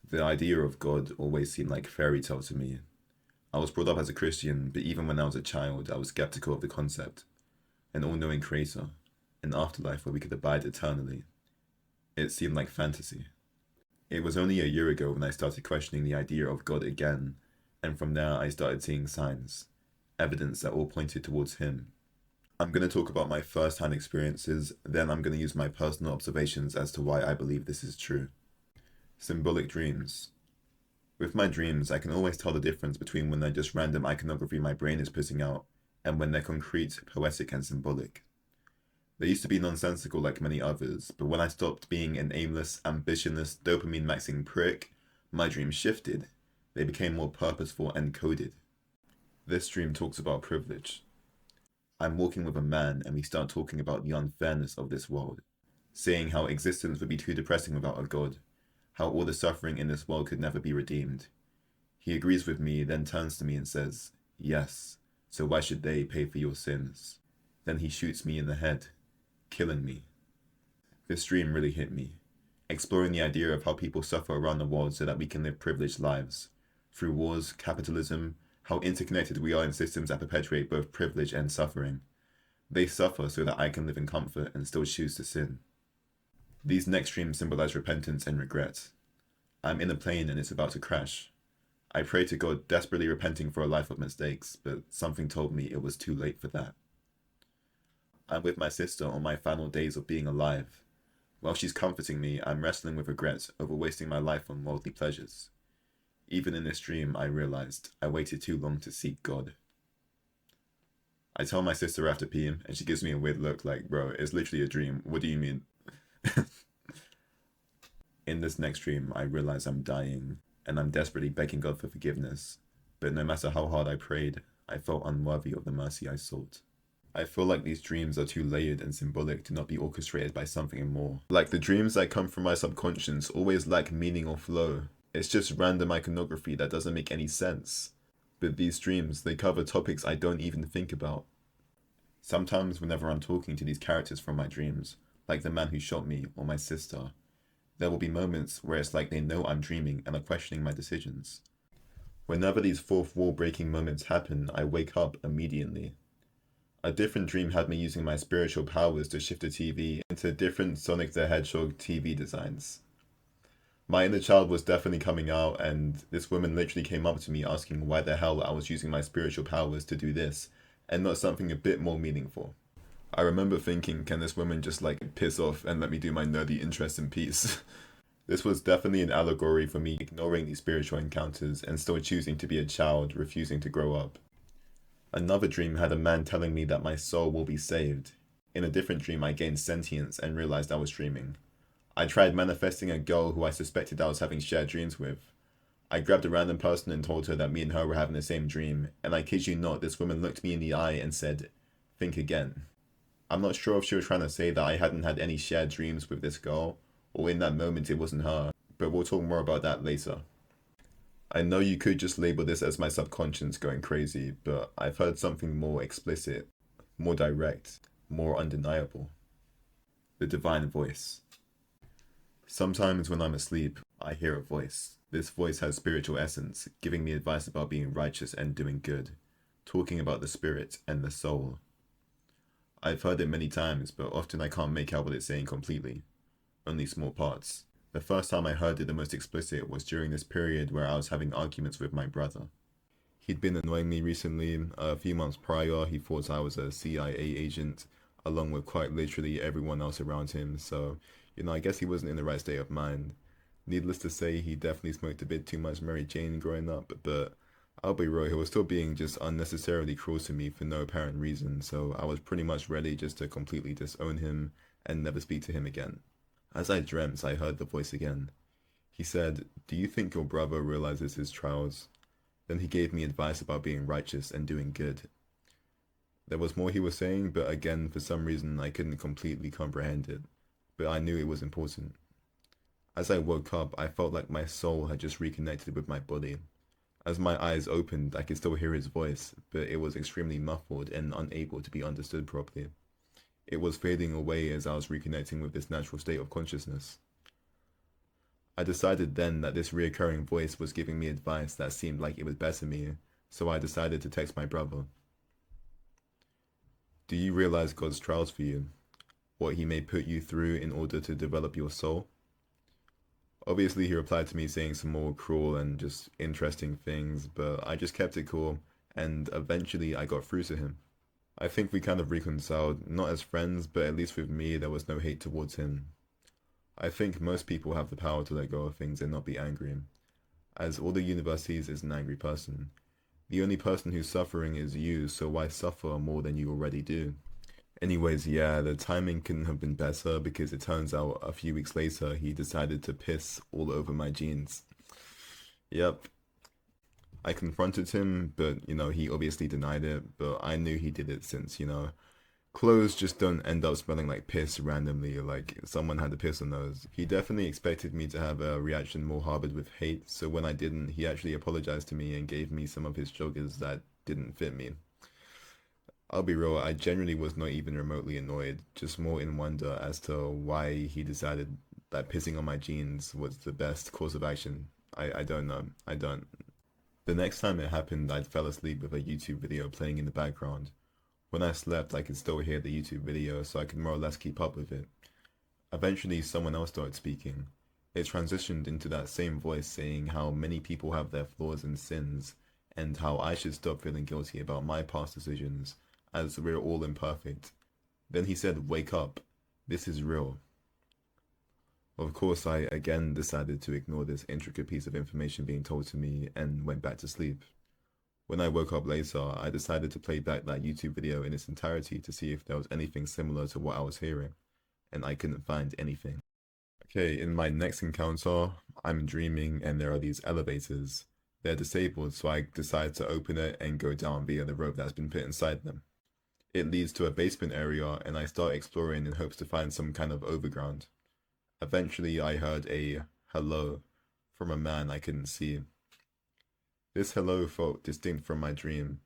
The idea of God always seemed like fairy tale to me. I was brought up as a Christian, but even when I was a child, I was skeptical of the concept. An all knowing creator, an afterlife where we could abide eternally. It seemed like fantasy. It was only a year ago when I started questioning the idea of God again, and from there I started seeing signs, evidence that all pointed towards Him. I'm going to talk about my first hand experiences, then I'm going to use my personal observations as to why I believe this is true. Symbolic dreams. With my dreams, I can always tell the difference between when they're just random iconography my brain is putting out and when they're concrete, poetic, and symbolic. They used to be nonsensical like many others, but when I stopped being an aimless, ambitionless, dopamine maxing prick, my dreams shifted. They became more purposeful and coded. This dream talks about privilege. I'm walking with a man and we start talking about the unfairness of this world, saying how existence would be too depressing without a god, how all the suffering in this world could never be redeemed. He agrees with me, then turns to me and says, "Yes, so why should they pay for your sins?" Then he shoots me in the head, killing me. This dream really hit me, exploring the idea of how people suffer around the world so that we can live privileged lives. Through wars, capitalism, how interconnected we are in systems that perpetuate both privilege and suffering. They suffer so that I can live in comfort and still choose to sin. These next dreams symbolize repentance and regret. I'm in a plane and it's about to crash. I pray to God, desperately repenting for a life of mistakes, but something told me it was too late for that. I'm with my sister on my final days of being alive. While she's comforting me, I'm wrestling with regret over wasting my life on worldly pleasures. Even in this dream, I realized I waited too long to seek God. I tell my sister after peeing, and she gives me a weird look like, bro, it's literally a dream. What do you mean? In this next dream, I realize I'm dying, and I'm desperately begging God for forgiveness. But no matter how hard I prayed, I felt unworthy of the mercy I sought. I feel like these dreams are too layered and symbolic to not be orchestrated by something more. Like the dreams that come from my subconscious always lack meaning or flow. It's just random iconography that doesn't make any sense. But these dreams, they cover topics I don't even think about. Sometimes whenever I'm talking to these characters from my dreams, like the man who shot me or my sister, there will be moments where it's like they know I'm dreaming and are questioning my decisions. Whenever these fourth wall breaking moments happen, I wake up immediately. A different dream had me using my spiritual powers to shift the TV into different Sonic the Hedgehog TV designs. My inner child was definitely coming out, and this woman literally came up to me asking why the hell I was using my spiritual powers to do this, and not something a bit more meaningful. I remember thinking, can this woman just like piss off and let me do my nerdy interests in peace? This was definitely an allegory for me ignoring these spiritual encounters and still choosing to be a child, refusing to grow up. Another dream had a man telling me that my soul will be saved. In a different dream, I gained sentience and realized I was dreaming. I tried manifesting a girl who I suspected I was having shared dreams with. I grabbed a random person and told her that me and her were having the same dream, and I kid you not, this woman looked me in the eye and said, "Think again." I'm not sure if she was trying to say that I hadn't had any shared dreams with this girl, or in that moment it wasn't her, but we'll talk more about that later. I know you could just label this as my subconscious going crazy, but I've heard something more explicit, more direct, more undeniable. The divine voice. Sometimes when I'm asleep, I hear a voice. This voice has spiritual essence, giving me advice about being righteous and doing good, talking about the spirit and the soul. I've heard it many times, but often I can't make out what it's saying completely, only small parts. The first time I heard it the most explicit was during this period where I was having arguments with my brother. He'd been annoying me recently. A few months prior, he thought I was a CIA agent, along with quite literally everyone else around him, so, I guess he wasn't in the right state of mind. Needless to say, he definitely smoked a bit too much Mary Jane growing up, but I'll be real, he was still being just unnecessarily cruel to me for no apparent reason, so I was pretty much ready just to completely disown him and never speak to him again. As I dreamt, I heard the voice again. He said, "Do you think your brother realizes his trials?" Then he gave me advice about being righteous and doing good. There was more he was saying, but again, for some reason, I couldn't completely comprehend it. But I knew it was important. As I woke up, I felt like my soul had just reconnected with my body. As my eyes opened, I could still hear his voice, but it was extremely muffled and unable to be understood properly. It was fading away as I was reconnecting with this natural state of consciousness. I decided then that this reoccurring voice was giving me advice that seemed like it would better me, so I decided to text my brother. Do you realize God's trials for you? What he may put you through in order to develop your soul? Obviously, he replied to me saying some more cruel and just interesting things, but I just kept it cool, and eventually I got through to him. I think we kind of reconciled, not as friends, but at least with me, there was no hate towards him. I think most people have the power to let go of things and not be angry, as all the universe sees is an angry person. The only person who's suffering is you, so why suffer more than you already do? Anyways, yeah, the timing couldn't have been better because it turns out a few weeks later he decided to piss all over my jeans. Yep. I confronted him, but he obviously denied it, but I knew he did it since, clothes just don't end up smelling like piss randomly, like someone had to piss on those. He definitely expected me to have a reaction more harbored with hate, so when I didn't, he actually apologized to me and gave me some of his joggers that didn't fit me. I'll be real, I genuinely was not even remotely annoyed, just more in wonder as to why he decided that pissing on my jeans was the best course of action. I don't know. I don't. The next time it happened, I fell asleep with a YouTube video playing in the background. When I slept, I could still hear the YouTube video, so I could more or less keep up with it. Eventually, someone else started speaking. It transitioned into that same voice saying how many people have their flaws and sins, and how I should stop feeling guilty about my past decisions, as we're all imperfect. Then he said, "Wake up. This is real." Of course, I again decided to ignore this intricate piece of information being told to me and went back to sleep. When I woke up later, I decided to play back that YouTube video in its entirety to see if there was anything similar to what I was hearing, and I couldn't find anything. Okay, in my next encounter, I'm dreaming and there are these elevators. They're disabled, so I decide to open it and go down via the rope that's been put inside them. It leads to a basement area, and I start exploring in hopes to find some kind of overground. Eventually, I heard a hello from a man I couldn't see. This hello felt distinct from my dream.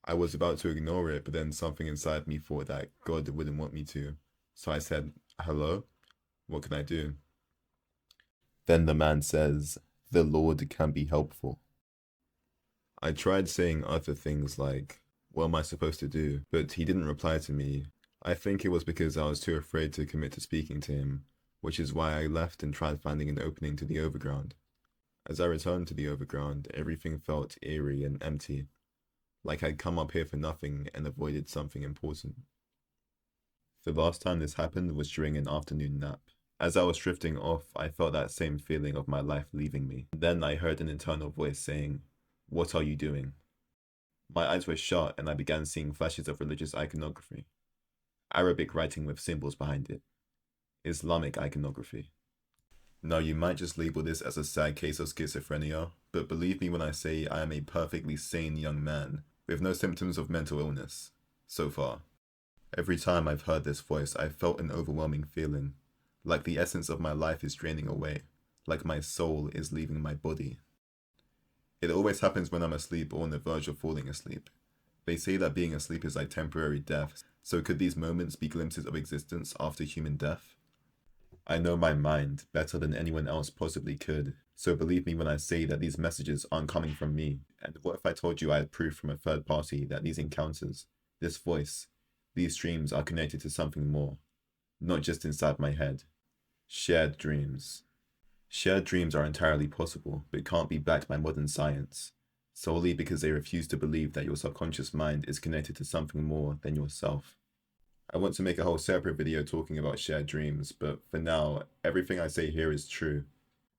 I was about to ignore it, but then something inside me thought that God wouldn't want me to. So I said, "Hello? What can I do?" Then the man says, "The Lord can be helpful." I tried saying other things like, "What am I supposed to do?" But he didn't reply to me. I think it was because I was too afraid to commit to speaking to him, which is why I left and tried finding an opening to the overground. As I returned to the overground, everything felt eerie and empty, like I'd come up here for nothing and avoided something important. The last time this happened was during an afternoon nap. As I was drifting off, I felt that same feeling of my life leaving me. Then I heard an internal voice saying, "What are you doing?" My eyes were shut and I began seeing flashes of religious iconography. Arabic writing with symbols behind it. Islamic iconography. Now, you might just label this as a sad case of schizophrenia, but believe me when I say I am a perfectly sane young man with no symptoms of mental illness, so far. Every time I've heard this voice, I've felt an overwhelming feeling, like the essence of my life is draining away, like my soul is leaving my body. It always happens when I'm asleep or on the verge of falling asleep. They say that being asleep is like temporary death, so could these moments be glimpses of existence after human death? I know my mind better than anyone else possibly could, so believe me when I say that these messages aren't coming from me. And what if I told you I had proof from a third party that these encounters, this voice, these dreams are connected to something more, not just inside my head? Shared dreams. Shared dreams are entirely possible, but can't be backed by modern science, solely because they refuse to believe that your subconscious mind is connected to something more than yourself. I want to make a whole separate video talking about shared dreams, but for now, everything I say here is true.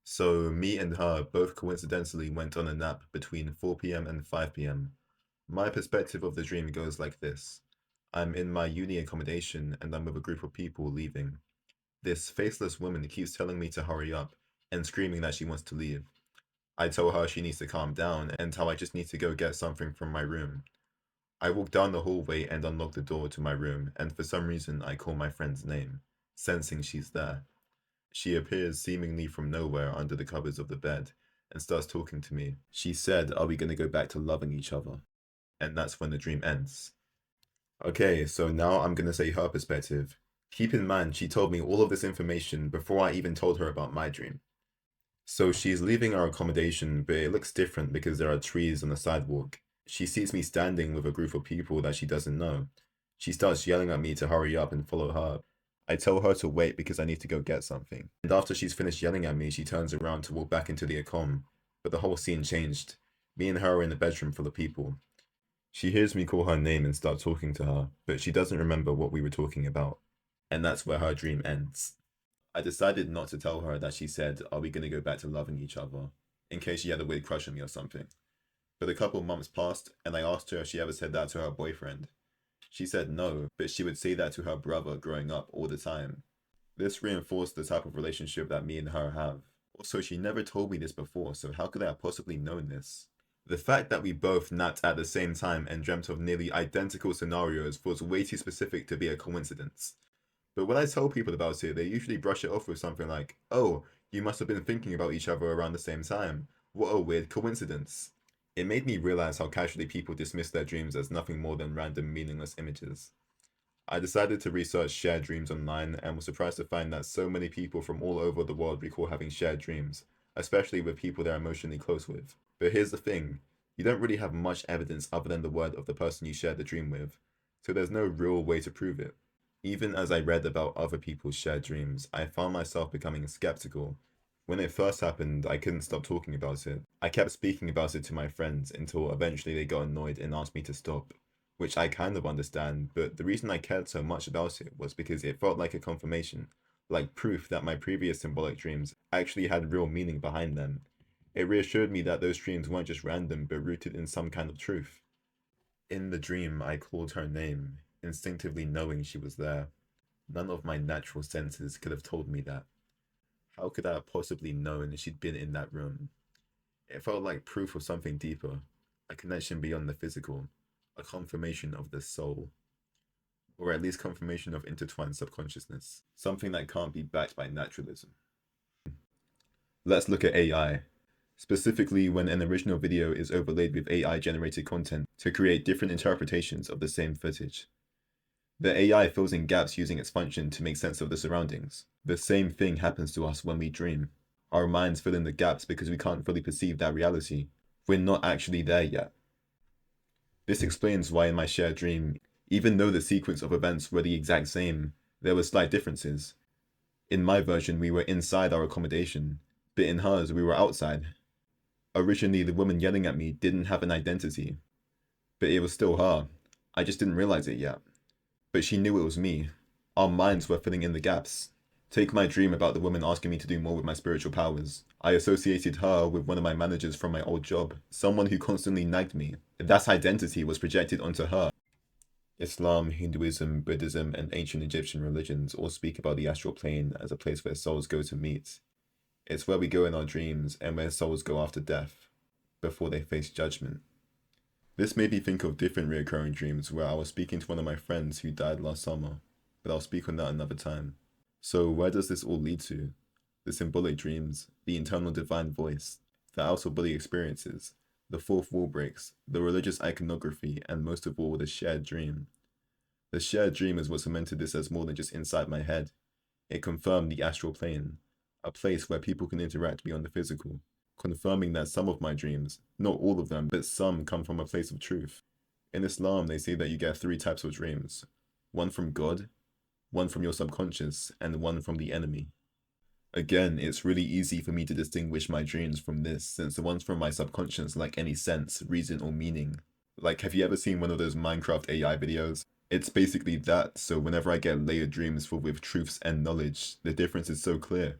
So me and her both coincidentally went on a nap between 4 p.m. and 5 p.m. My perspective of the dream goes like this. I'm in my uni accommodation and I'm with a group of people leaving. This faceless woman keeps telling me to hurry up and screaming that she wants to leave. I tell her she needs to calm down and how I just need to go get something from my room. I walk down the hallway and unlock the door to my room, and for some reason I call my friend's name, sensing she's there. She appears seemingly from nowhere under the covers of the bed and starts talking to me. She said, "Are we going to go back to loving each other?" And that's when the dream ends. Okay, so now I'm going to say her perspective. Keep in mind, she told me all of this information before I even told her about my dream. So she's leaving our accommodation, but it looks different because there are trees on the sidewalk. She sees me standing with a group of people that she doesn't know. She starts yelling at me to hurry up and follow her. I tell her to wait because I need to go get something. And after she's finished yelling at me, she turns around to walk back into the accom. But the whole scene changed. Me and her are in the bedroom full of people. She hears me call her name and start talking to her, but she doesn't remember what we were talking about. And that's where her dream ends. I decided not to tell her that she said, "Are we gonna go back to loving each other?" in case she had a weird crush on me or something. But a couple months passed, and I asked her if she ever said that to her boyfriend. She said no, but she would say that to her brother growing up all the time. This reinforced the type of relationship that me and her have. Also, she never told me this before, so how could I have possibly known this? The fact that we both napped at the same time and dreamt of nearly identical scenarios feels way too specific to be a coincidence. But when I tell people about it, they usually brush it off with something like, "Oh, you must have been thinking about each other around the same time. What a weird coincidence." It made me realize how casually people dismiss their dreams as nothing more than random meaningless images. I decided to research shared dreams online and was surprised to find that so many people from all over the world recall having shared dreams, especially with people they're emotionally close with. But here's the thing, you don't really have much evidence other than the word of the person you shared the dream with, so there's no real way to prove it. Even as I read about other people's shared dreams, I found myself becoming skeptical. When it first happened, I couldn't stop talking about it. I kept speaking about it to my friends until eventually they got annoyed and asked me to stop, which I kind of understand, but the reason I cared so much about it was because it felt like a confirmation, like proof that my previous symbolic dreams actually had real meaning behind them. It reassured me that those dreams weren't just random, but rooted in some kind of truth. In the dream, I called her name, instinctively knowing she was there. None of my natural senses could have told me that. How could I have possibly known she'd been in that room? It felt like proof of something deeper, a connection beyond the physical, a confirmation of the soul, or at least confirmation of intertwined subconsciousness, something that can't be backed by naturalism. Let's look at AI, specifically when an original video is overlaid with AI generated content to create different interpretations of the same footage. The AI fills in gaps using its function to make sense of the surroundings. The same thing happens to us when we dream. Our minds fill in the gaps because we can't fully perceive that reality. We're not actually there yet. This explains why in my shared dream, even though the sequence of events were the exact same, there were slight differences. In my version, we were inside our accommodation, but in hers, we were outside. Originally, the woman yelling at me didn't have an identity, but it was still her. I just didn't realize it yet. But she knew it was me. Our minds were filling in the gaps. Take my dream about the woman asking me to do more with my spiritual powers. I associated her with one of my managers from my old job, someone who constantly nagged me. That identity was projected onto her. Islam, Hinduism, Buddhism, and ancient Egyptian religions all speak about the astral plane as a place where souls go to meet. It's where we go in our dreams and where souls go after death, before they face judgment. This made me think of different recurring dreams where I was speaking to one of my friends who died last summer, but I'll speak on that another time. So where does this all lead to? The symbolic dreams, the internal divine voice, the outer body experiences, the fourth wall breaks, the religious iconography, and most of all, the shared dream. The shared dream is what cemented this as more than just inside my head. It confirmed the astral plane, a place where people can interact beyond the physical, confirming that some of my dreams, not all of them, but some come from a place of truth. In Islam, they say that you get 3 types of dreams. One from God, one from your subconscious, and one from the enemy. Again, it's really easy for me to distinguish my dreams from this, since the ones from my subconscious lack any sense, reason, or meaning. Like, have you ever seen one of those Minecraft AI videos? It's basically that, so whenever I get layered dreams full with truths and knowledge, the difference is so clear.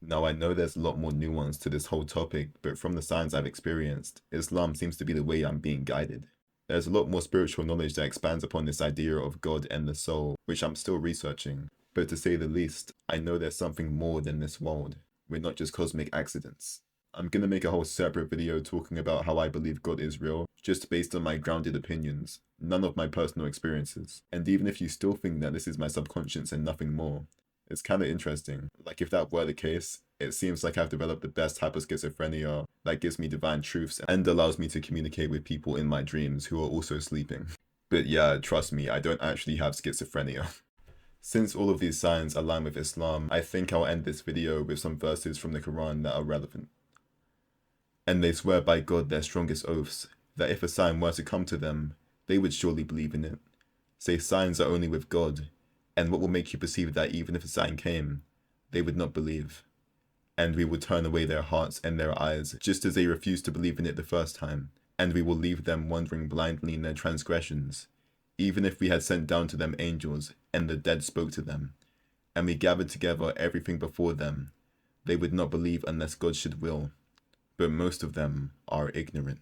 Now I know there's a lot more nuance to this whole topic, but from the signs I've experienced, Islam seems to be the way I'm being guided. There's a lot more spiritual knowledge that expands upon this idea of God and the soul, which I'm still researching. But to say the least, I know there's something more than this world. We're not just cosmic accidents. I'm gonna make a whole separate video talking about how I believe God is real, just based on my grounded opinions, none of my personal experiences. And even if you still think that this is my subconscious and nothing more, it's kinda interesting. Like if that were the case, it seems like I've developed the best type of schizophrenia that gives me divine truths and allows me to communicate with people in my dreams who are also sleeping. But yeah, trust me, I don't actually have schizophrenia. Since all of these signs align with Islam, I think I'll end this video with some verses from the Quran that are relevant. And they swear by God their strongest oaths, that if a sign were to come to them, they would surely believe in it. Say signs are only with God, and what will make you perceive that even if a sign came, they would not believe? And we will turn away their hearts and their eyes, just as they refused to believe in it the first time, and we will leave them wandering blindly in their transgressions. Even if we had sent down to them angels, and the dead spoke to them, and we gathered together everything before them, they would not believe unless God should will. But most of them are ignorant.